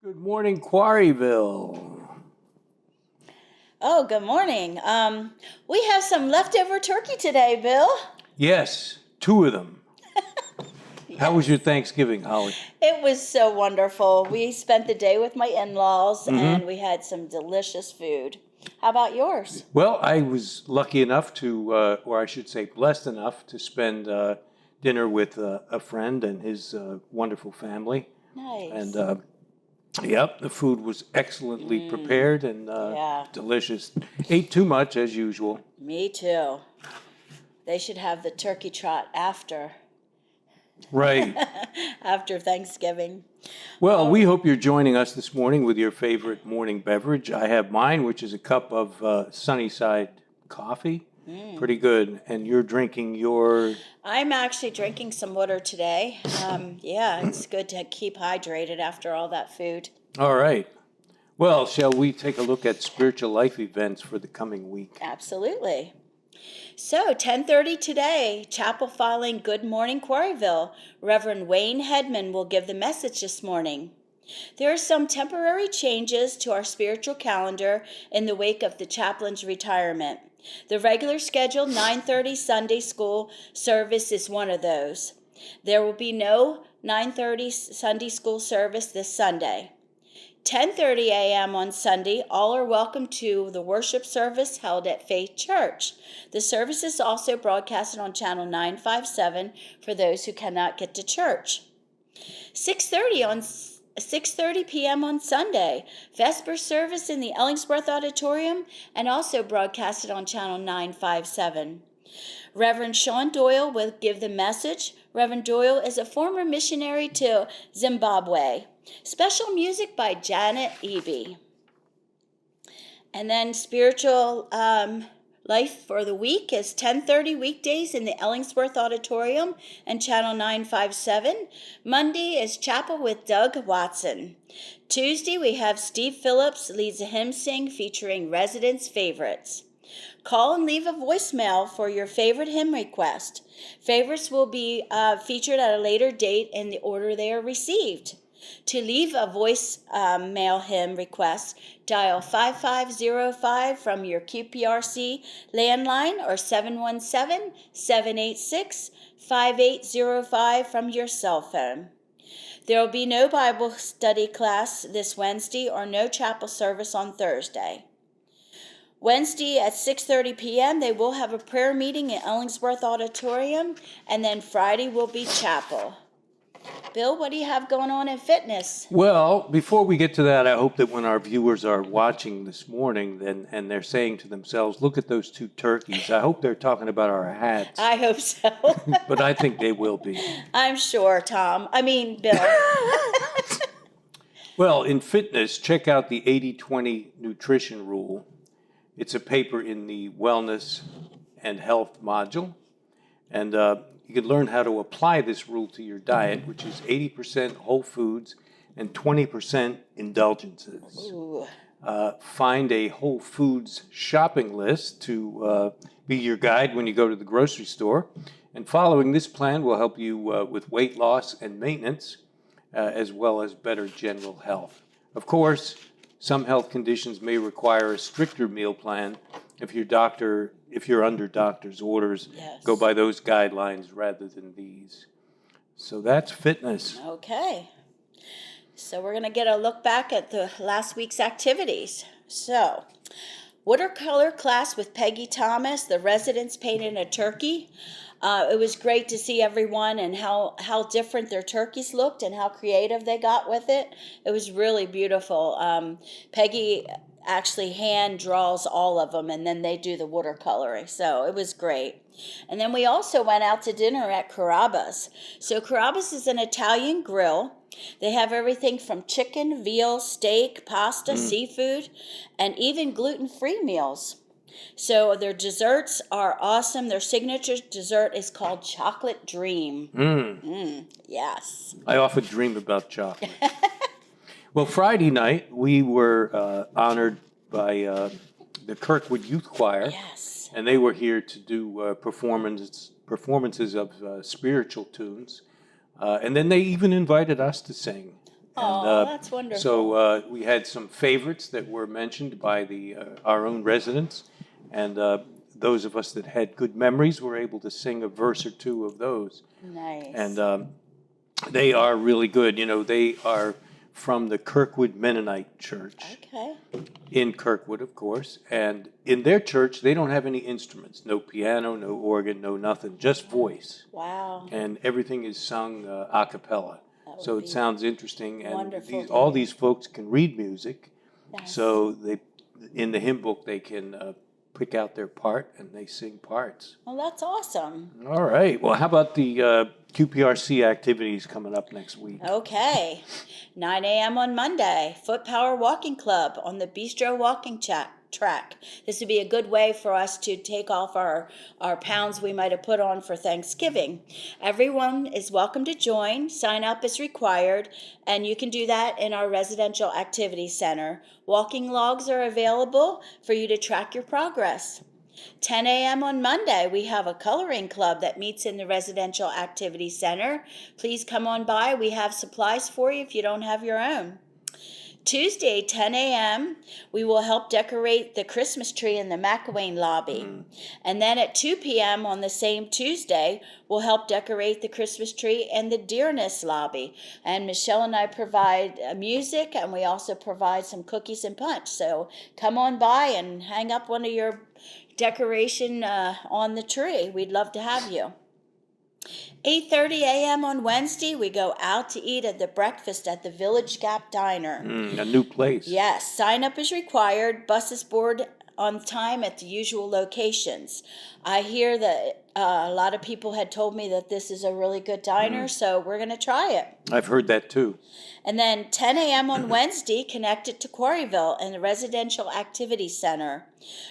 Good morning, Quarryville. Oh, good morning. We have some leftover turkey today, Bill. Yes, two of them. How was your Thanksgiving, Holly? It was so wonderful. We spent the day with my in-laws Mm-hmm. and we had some delicious food. How about yours? Well, I was lucky enough to, or I should say blessed enough to spend dinner with a friend and his wonderful family. And Nice. yep, the food was excellently prepared and Yeah, delicious. Ate too much as usual. me too. They should have the turkey trot Right. after Thanksgiving. Well, we Oh, hope you're joining us this morning with your favorite morning beverage. I have mine, which is a cup of Sunnyside coffee. Pretty good. And you're drinking your. I'm actually drinking some water today. Yeah, it's good to keep hydrated after all that food. All right. Well, shall we take a look at spiritual life events for the coming week? Absolutely. So, 10:30 today, chapel filing Good Morning Quarryville. Reverend Wayne Hedman will give the message this morning. There are some temporary changes to our spiritual calendar in the wake of the chaplain's retirement. The regular scheduled 9:30 Sunday school service is one of those. There will be no 9:30 Sunday school service this Sunday. 10:30 a.m. on Sunday, all are welcome to the worship service held at Faith Church. The service is also broadcasted on channel 957 for those who cannot get to church. 6:30 p.m. on Sunday, Vesper service in the Ellingsworth Auditorium and also broadcasted on channel 957. Reverend Sean Doyle will give the message. Reverend Doyle is a former missionary to Zimbabwe. Special music by Janet Eby. And then spiritual life for the week is 10:30 weekdays in the Ellingsworth Auditorium and channel 957. Monday is chapel with Doug Watson. Tuesday we have Steve Phillips leads a hymn sing featuring residents' favorites. Call and leave a voicemail for your favorite hymn request. Favorites will be featured at a later date in the order they are received. To leave a voicemail hymn request, dial 5505 from your QPRC landline or 717-786-5805 from your cell phone. There will be no Bible study class this Wednesday or no chapel service on Thursday. Wednesday at 6:30 p.m. they will have a prayer meeting at Ellingsworth Auditorium, and then Friday will be chapel. Bill, what do you have going on in fitness? Well, before we get to that, I hope that when our viewers are watching this morning and they're saying to themselves, look at those two turkeys, I hope they're talking about our hats. I hope so. But I think they will be. I'm sure, Bill. Well, in fitness, check out the 80-20 nutrition rule. It's a paper in the wellness and health module. And you can learn how to apply this rule to your diet, which is 80% whole foods and 20% indulgences. Find a Whole Foods shopping list to be your guide when you go to the grocery store. And following this plan will help you with weight loss and maintenance, as well as better general health. Of course, some health conditions may require a stricter meal plan. If you're under doctor's orders, Yes. go by those guidelines rather than these. So that's fitness. Okay. So we're going to get a look back at the last week's activities. So, watercolor class with Peggy Thomas. The residents painted a turkey. It was great to see everyone and how different their turkeys looked and how creative they got with it. It was really beautiful. Peggy actually hand draws all of them and then they do the watercoloring. So it was great. And then we also went out to dinner at Carrabba's. So Carrabba's is an Italian grill. They have everything from chicken, veal, steak, pasta, seafood, and even gluten-free meals. So their desserts are awesome. Their signature dessert is called Chocolate Dream. Yes. I often dream about chocolate. Well, Friday night, we were honored by the Kirkwood Youth Choir. Yes. And they were here to do performances of spiritual tunes. And then they even invited us to sing. Oh, that's wonderful. So we had some favorites that were mentioned by our own residents, and those of us that had good memories were able to sing a verse or two of those. Nice. And they are really good. You know, they are from the Kirkwood Mennonite Church Okay. in Kirkwood, of course. And in their church, they don't have any instruments, no piano, no organ, no nothing, just voice. Wow. And everything is sung a cappella. That So would it be sounds interesting. And wonderful to all hear. these folks can read music. Yes. So in the hymn book, they can pick out their part and they sing parts. Well, that's awesome. All right. Well, how about the QPRC activities coming up next week? Okay. 9 a.m. on Monday, Foot Power Walking Club on the Bistro Walking Track. This would be a good way for us to take off our pounds we might have put on for Thanksgiving. Everyone is welcome to join. Sign up is required, and you can do that in our Residential Activity Center. Walking logs are available for you to track your progress. 10 a.m. on Monday, we have a coloring club that meets in the Residential Activity Center. Please come on by. We have supplies for you if you don't have your own. Tuesday, 10 a.m., we will help decorate the Christmas tree in the McElwain lobby. And then at 2 p.m. on the same Tuesday, we'll help decorate the Christmas tree in the Dearness lobby. And Michelle and I provide music, and we also provide some cookies and punch. So come on by and hang up one of your decoration on the tree. We'd love to have you. 8:30 a.m. on Wednesday, we go out to eat at the breakfast at the Village Gap Diner. A new place. Yes, sign up is required. Buses board on time at the usual locations. I hear that a lot of people had told me that this is a really good diner, so we're going to try it. I've heard that too. And then 10 a.m. on Wednesday, connected to Quarryville in the Residential Activity Center.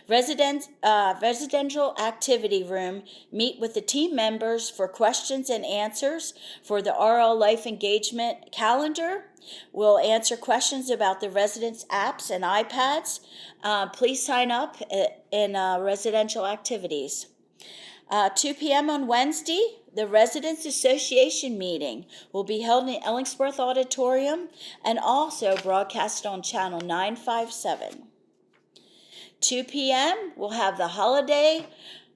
Residential Activity Room, meet with the team members for questions and answers for the RL Life Engagement Calendar. We'll answer questions about the residents' apps and iPads. Please sign up in residential activities. 2 p.m. on Wednesday, the Residents Association meeting will be held in Ellingsworth Auditorium and also broadcast on Channel 957. 2 p.m., we'll have the Holiday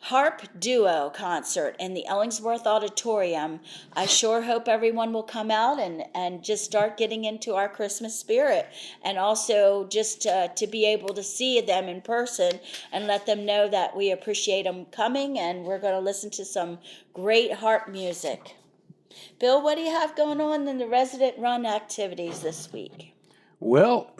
Harp Duo concert in the Ellingsworth Auditorium. I sure hope everyone will come out and just start getting into our Christmas spirit, and also just to be able to see them in person and let them know that we appreciate them coming, and we're going to listen to some great harp music. Bill, what do you have going on in the resident run activities this week? Well,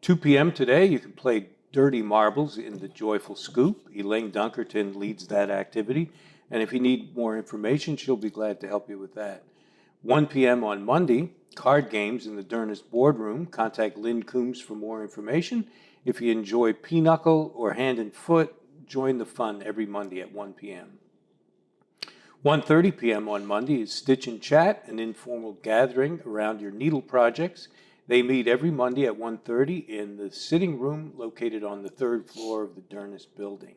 2 p.m. today, you can play Dirty Marbles in the Joyful Scoop. Elaine Dunkerton leads that activity. And if you need more information, she'll be glad to help you with that. 1 p.m. on Monday, card games in the Durness Boardroom. Contact Lynn Coombs for more information. If you enjoy pinochle or hand and foot, join the fun every Monday at 1 p.m. 1:30 p.m. on Monday is Stitch and Chat, an informal gathering around your needle projects. They meet every Monday at 1:30 in the sitting room located on the 3rd floor of the Durness building.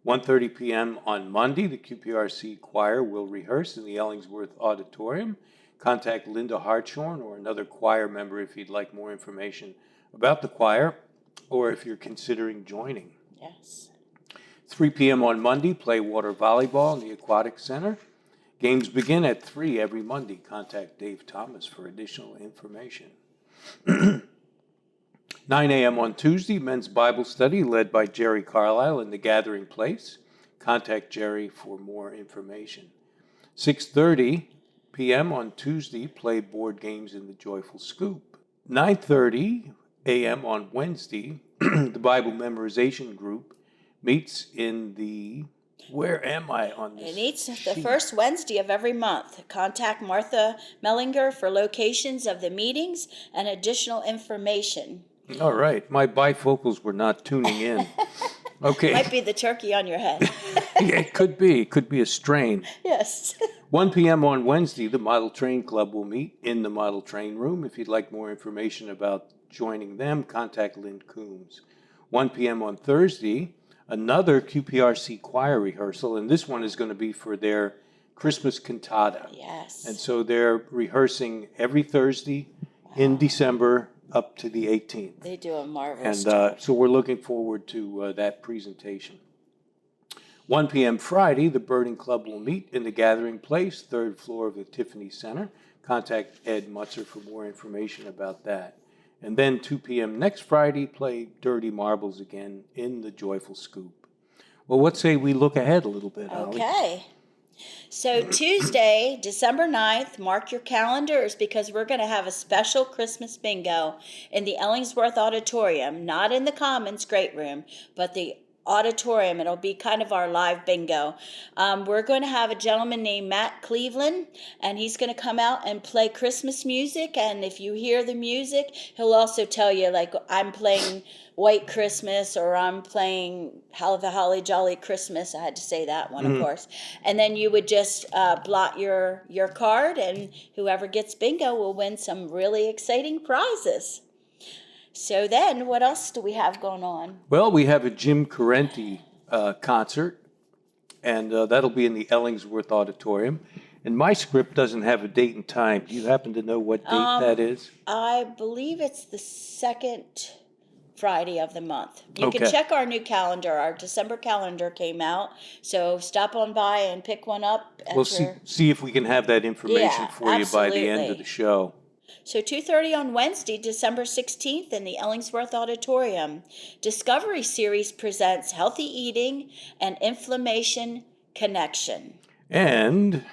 1:30 p.m. on Monday, the QPRC choir will rehearse in the Ellingsworth Auditorium. Contact Linda Hartshorn or another choir member if you'd like more information about the choir or if you're considering joining. Yes. 3 p.m. on Monday, play water volleyball in the Aquatic Center. Games begin at 3 every Monday. Contact Dave Thomas for additional information. 9 a.m. on Tuesday, men's Bible study led by Jerry Carlisle in the Gathering Place. Contact Jerry for more information. 6:30 p.m. on Tuesday, play board games in the Joyful Scoop. 9:30 a.m. on Wednesday, the Bible memorization group meets in the... Where am I on this? It meets the sheet? first Wednesday of every month. Contact Martha Mellinger for locations of the meetings and additional information. All right. My bifocals were not tuning in. Okay. Might be the turkey on your head. Yeah, it could be. It could be a strain. Yes. 1 p.m. on Wednesday, the Model Train Club will meet in the Model Train Room. If you'd like more information about joining them, contact Lynn Coombs. 1 p.m. on Thursday, another QPRC choir rehearsal, and this one is going to be for their Christmas cantata. Yes. And so they're rehearsing every Thursday in December up to the 18th. They do a marvelous And job. so we're looking forward to that presentation. 1 p.m. Friday, the Birding Club will meet in the Gathering Place, third floor of the Tiffany Center. Contact Ed Mutzer for more information about that. And then 2 p.m. next Friday, play Dirty Marbles again in the Joyful Scoop. Well, what say we look ahead a little bit, Holly? Okay. So Tuesday, December 9th, mark your calendars because we're going to have a special Christmas bingo in the Ellingsworth Auditorium, not in the Commons Great Room, but the auditorium. It'll be kind of our live bingo. We're going to have a gentleman named Matt Cleveland, and he's going to come out and play Christmas music. And if you hear the music, he'll also tell you, like, I'm playing White Christmas or I'm playing the Holly Jolly Christmas. I had to say that one, of course. And then you would just blot your card, and whoever gets bingo will win some really exciting prizes. So then, what else do we have going on? Well, we have a Jim Carenti concert, and that'll be in the Ellingsworth Auditorium. And my script doesn't have a date and time. Do you happen to know what date that is? I believe it's the second Friday of the month. You can Okay. check our new calendar. Our December calendar came out, so stop on by and pick one up. We'll see if we can have that information for you by the end absolutely. of the show. So 2:30 on Wednesday, December 16th in the Ellingsworth Auditorium. Discovery Series presents Healthy Eating and Inflammation Connection. And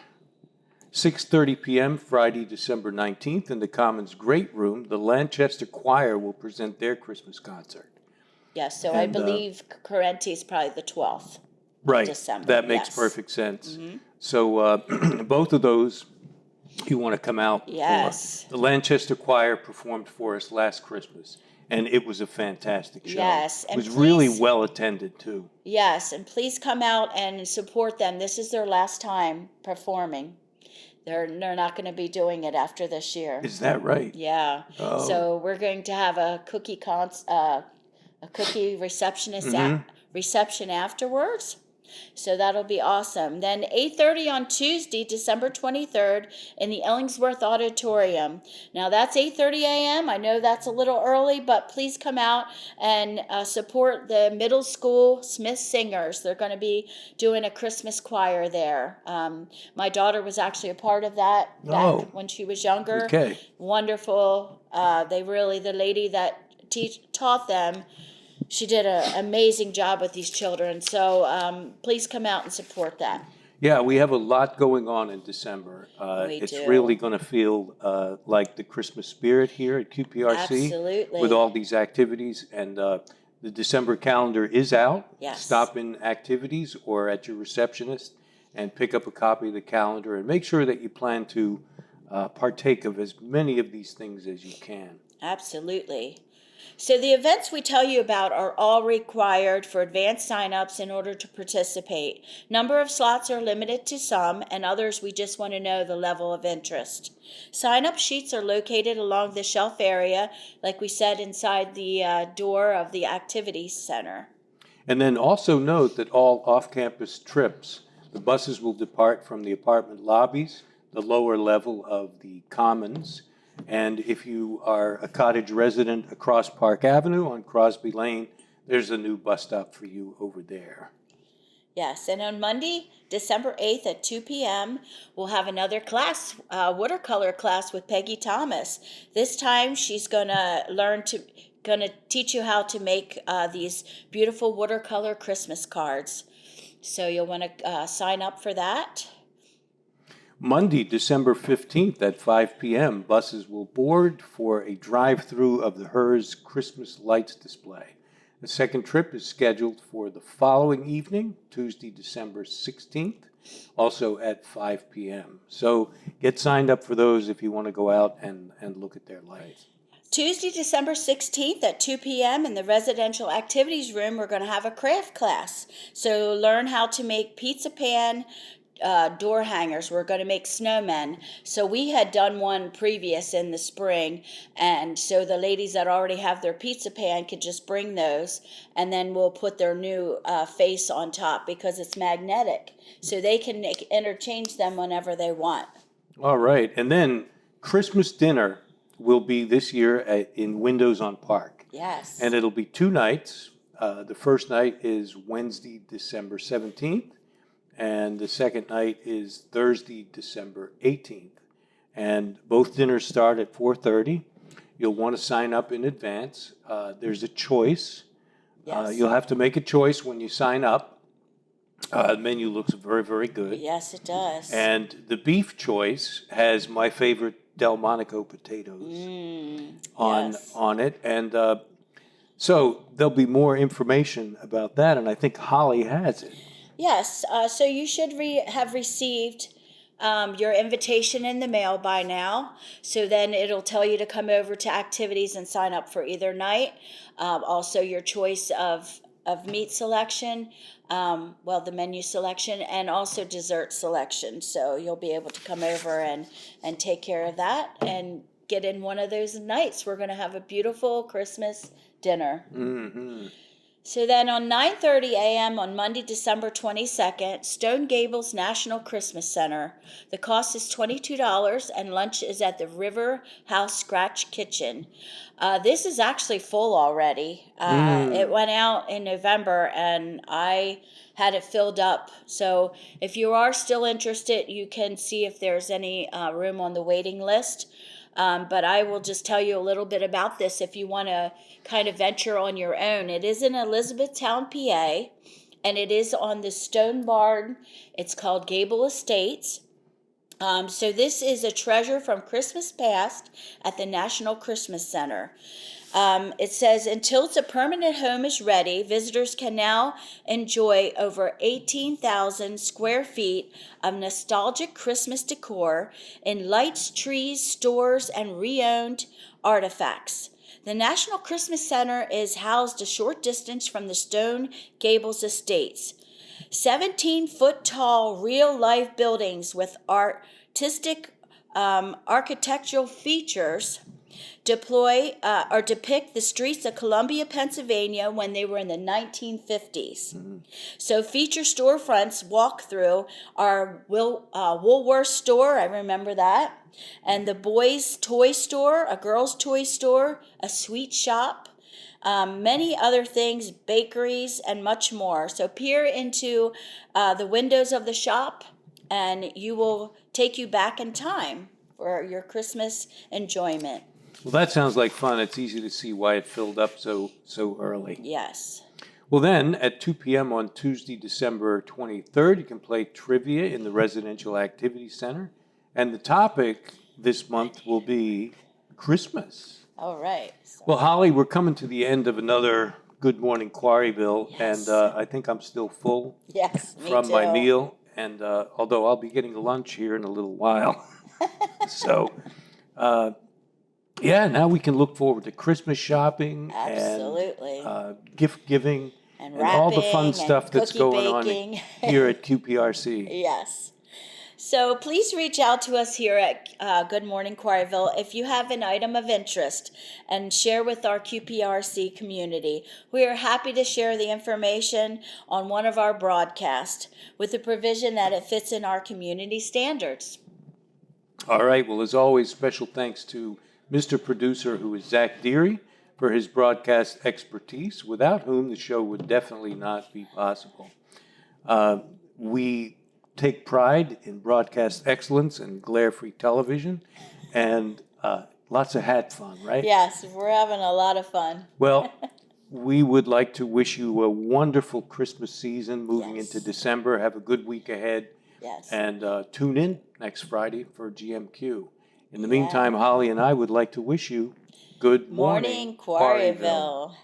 6:30 p.m. Friday, December 19th in the Commons Great Room, the Lanchester Choir will present their Christmas concert. Yes, so I And, believe Carenti is probably the 12th. Right. December, That makes yes. perfect sense. So both of those you want to come out Yes. for. The Lanchester Choir performed for us last Christmas, and it was a fantastic show. Yes, It and was really please- well attended, too. Yes, and please come out and support them. This is their last time performing. They're not going to be doing it after this year. Is that right? Yeah. Oh. So we're going to have a cookie receptionist reception afterwards. So that'll be awesome. Then 8:30 on Tuesday, December 23rd in the Ellingsworth Auditorium. Now that's 8:30 a.m. I know that's a little early, but please come out and support the middle school Smith Singers. They're going to be doing a Christmas choir there. My daughter was actually a part of that back when she was younger. Okay. Wonderful. The lady that taught them, she did an amazing job with these children. So please come out and support that. Yeah, we have a lot going on in December. We It's do. really going to feel like the Christmas spirit here at QPRC. Absolutely. With all these activities. And the December calendar is out. Yes. Stop in activities or at your receptionist and pick up a copy of the calendar and make sure that you plan to partake of as many of these things as you can. Absolutely. So the events we tell you about are all required for advanced signups in order to participate. Number of slots are limited to some, and others we just want to know the level of interest. Sign-up sheets are located along the shelf area, like we said, inside the door of the activities center. And then also note that all off-campus trips, the buses will depart from the apartment lobbies, the lower level of the commons. And if you are a cottage resident across Park Avenue on Crosby Lane, there's a new bus stop for you over there. Yes, and on Monday, December 8th at 2 p.m., we'll have another class, watercolor class with Peggy Thomas. This time she's going to teach you how to make these beautiful watercolor Christmas cards. So you'll want to sign up for that. Monday, December 15th at 5 p.m., buses will board for a drive-through of the HERS Christmas lights display. The second trip is scheduled for the following evening, Tuesday, December 16th, also at 5 p.m. So get signed up for those if you want to go out and look at their lights. Tuesday, December 16th at 2 p.m. in the residential activities room, we're going to have a craft class. So learn how to make pizza pan door hangers. We're going to make snowmen. So we had done one previous in the spring, and so the ladies that already have their pizza pan could just bring those, and then we'll put their new face on top because it's magnetic, so they can interchange them whenever they want. All right, and then Christmas dinner will be this year in Windows on Park. Yes. And it'll be 2 nights. The first night is Wednesday, December 17th, and the second night is Thursday, December 18th. And both dinners start at 4:30. You'll want to sign up in advance. There's a choice. Yes. You'll have to make a choice when you sign up. The menu looks very, very good. Yes, it does. And the beef choice has my favorite Delmonico potatoes on it. And so there'll be more information about that, and I think Holly has it. Yes, so you should have received your invitation in the mail by now. So then it'll tell you to come over to activities and sign up for either night. Also your choice of meat selection, the menu selection, and also dessert selection. So you'll be able to come over and take care of that and get in one of those nights. We're going to have a beautiful Christmas dinner. Mm-hmm. So then on 9:30 a.m. on Monday, December 22nd, Stone Gables National Christmas Center. The cost is $22 and lunch is at the River House Scratch Kitchen. This is actually full already. It went out in November and I had it filled up. So if you are still interested, you can see if there's any room on the waiting list. But I will just tell you a little bit about this if you want to kind of venture on your own. It is in Elizabethtown, PA, and it is on the stone barn. It's called Gable Estates. So this is a treasure from Christmas past at the National Christmas Center. It says, until its permanent home is ready, visitors can now enjoy over 18,000 square feet of nostalgic Christmas decor in lights, trees, stores, and re-owned artifacts. The National Christmas Center is housed a short distance from the Stone Gables Estates. 17-foot-tall real-life buildings with artistic architectural features depict the streets of Columbia, Pennsylvania when they were in the 1950s. Mm-hmm. So feature storefronts walk through our Woolworth store, I remember that, and the boys' toy store, a girls' toy store, a sweet shop, many other things, bakeries, and much more. So peer into the windows of the shop and you will take you back in time for your Christmas enjoyment. Well, that sounds like fun. It's easy to see why it filled up so early. Yes. Well, then, at 2 p.m. on Tuesday, December 23rd, you can play trivia in the Residential Activity Center. And the topic this month will be Christmas. All right. Well, Holly, we're coming to the end of another Good Morning Quarryville. Yes. And I think I'm still full from my meal. And although I'll be getting lunch here in a little while. So... now we can look forward to Christmas shopping. Absolutely. And gift giving and all the fun stuff that's going baking. On here at QPRC. Yes. So please reach out to us here at Good Morning Quarryville if you have an item of interest and share with our QPRC community. We are happy to share the information on one of our broadcasts with the provision that it fits in our community standards. All right. Well, as always, special thanks to Mr. Producer, who is Zach Deary, for his broadcast expertise, without whom the show would definitely not be possible. We take pride in broadcast excellence and glare-free television, and lots of hat fun, right? Yes, we're having a lot of fun. Well, we would like to wish you a wonderful Christmas season moving into December. Have a good week ahead. Yes. And tune in next Friday for GMQ. In the meantime, Holly and I would like to wish you good morning, Quarryville.